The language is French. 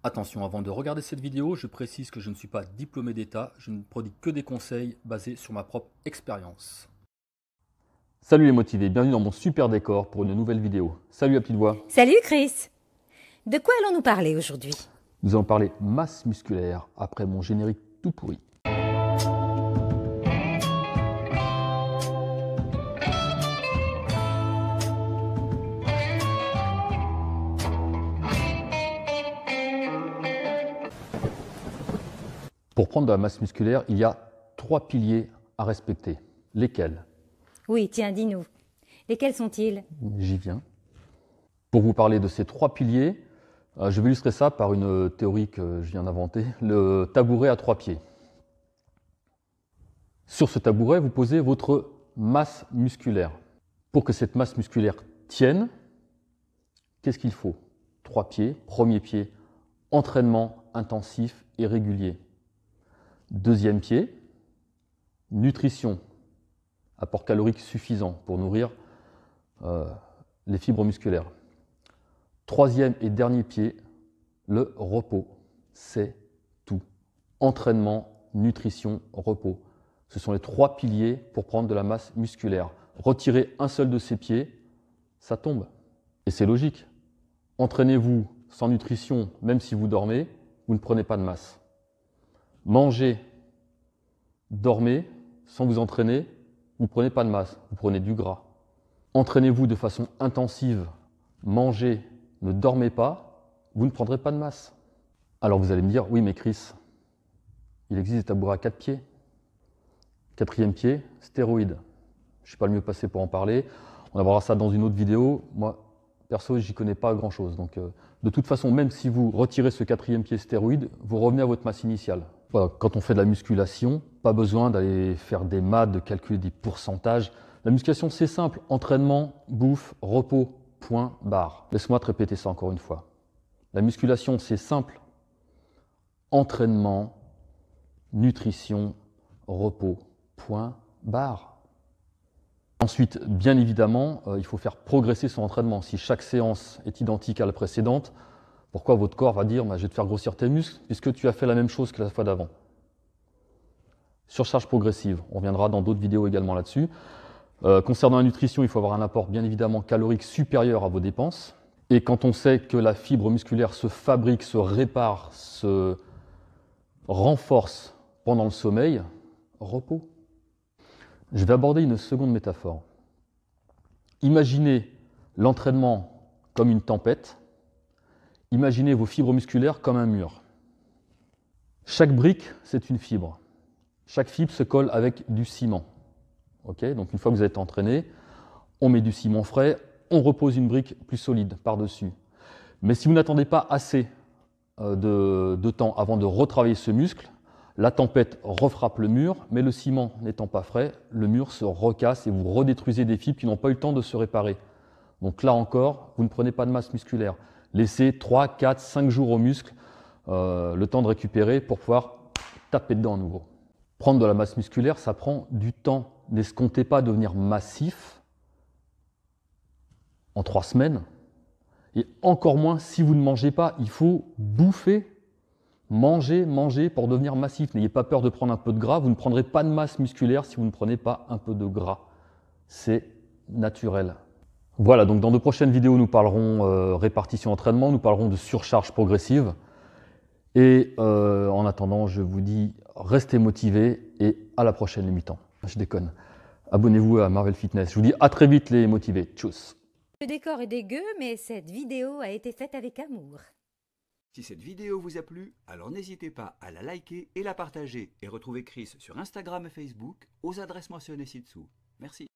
Attention, avant de regarder cette vidéo, je précise que je ne suis pas diplômé d'État, je ne prodigue que des conseils basés sur ma propre expérience. Salut les motivés, bienvenue dans mon super décor pour une nouvelle vidéo. Salut la petite voix. Salut Chris. De quoi allons-nous parler aujourd'hui? Nous allons parler masse musculaire après mon générique tout pourri. Pour prendre de la masse musculaire, il y a 3 piliers à respecter. Lesquels? Oui, tiens, dis-nous. Lesquels sont-ils? J'y viens. Pour vous parler de ces 3 piliers, je vais illustrer ça par une théorie que je viens d'inventer, le tabouret à 3 pieds. Sur ce tabouret, vous posez votre masse musculaire. Pour que cette masse musculaire tienne, qu'est-ce qu'il faut? 3 pieds. Premier pied, entraînement intensif et régulier. Deuxième pied, nutrition, apport calorique suffisant pour nourrir les fibres musculaires. Troisième et dernier pied, le repos. C'est tout. Entraînement, nutrition, repos. Ce sont les 3 piliers pour prendre de la masse musculaire. Retirer un seul de ces pieds, ça tombe. Et c'est logique. Entraînez-vous sans nutrition, même si vous dormez, vous ne prenez pas de masse. Mangez, dormez, sans vous entraîner, vous ne prenez pas de masse, vous prenez du gras. Entraînez-vous de façon intensive, mangez, ne dormez pas, vous ne prendrez pas de masse. Alors vous allez me dire, oui mais Chris, il existe des tabourets à 4 pieds. 4e pied, stéroïdes. Je ne suis pas le mieux placé pour en parler. On abordera ça dans une autre vidéo. Moi, perso, j'y connais pas grand-chose. Donc, de toute façon, même si vous retirez ce 4e pied stéroïde, vous revenez à votre masse initiale. Voilà, quand on fait de la musculation, pas besoin d'aller faire des maths, de calculer des pourcentages. La musculation, c'est simple. Entraînement, bouffe, repos, point, barre. Laisse-moi te répéter ça encore une fois. La musculation, c'est simple. Entraînement, nutrition, repos, point, barre. Ensuite, bien évidemment, il faut faire progresser son entraînement. Si chaque séance est identique à la précédente, pourquoi votre corps va dire je vais te faire grossir tes muscles puisque tu as fait la même chose que la fois d'avant? Surcharge progressive, on reviendra dans d'autres vidéos également là-dessus. Concernant la nutrition, il faut avoir un apport bien évidemment calorique supérieur à vos dépenses. Et quand on sait que la fibre musculaire se fabrique, se répare, se renforce pendant le sommeil, repos. Je vais aborder une seconde métaphore. Imaginez l'entraînement comme une tempête. Imaginez vos fibres musculaires comme un mur. Chaque brique, c'est une fibre. Chaque fibre se colle avec du ciment. Okay, donc une fois que vous êtes entraîné, on met du ciment frais, on repose une brique plus solide par-dessus. Mais si vous n'attendez pas assez de temps avant de retravailler ce muscle, la tempête refrappe le mur, mais le ciment n'étant pas frais, le mur se recasse et vous redétruisez des fibres qui n'ont pas eu le temps de se réparer. Donc là encore, vous ne prenez pas de masse musculaire. Laissez 3, 4, 5 jours au muscle le temps de récupérer pour pouvoir taper dedans à nouveau. Prendre de la masse musculaire, ça prend du temps. N'escomptez pas devenir massif en 3 semaines. Et encore moins si vous ne mangez pas. Il faut bouffer. Mangez, mangez pour devenir massif. N'ayez pas peur de prendre un peu de gras. Vous ne prendrez pas de masse musculaire si vous ne prenez pas un peu de gras. C'est naturel. Voilà, donc dans de prochaines vidéos, nous parlerons répartition entraînement, nous parlerons de surcharge progressive. Et en attendant, je vous dis, restez motivés et à la prochaine les mutants. Je déconne. Abonnez-vous à Marvel Fitness. Je vous dis à très vite les motivés. Tchuss. Le décor est dégueu, mais cette vidéo a été faite avec amour. Si cette vidéo vous a plu, alors n'hésitez pas à la liker et la partager. Et retrouvez Chris sur Instagram et Facebook aux adresses mentionnées ci-dessous. Merci.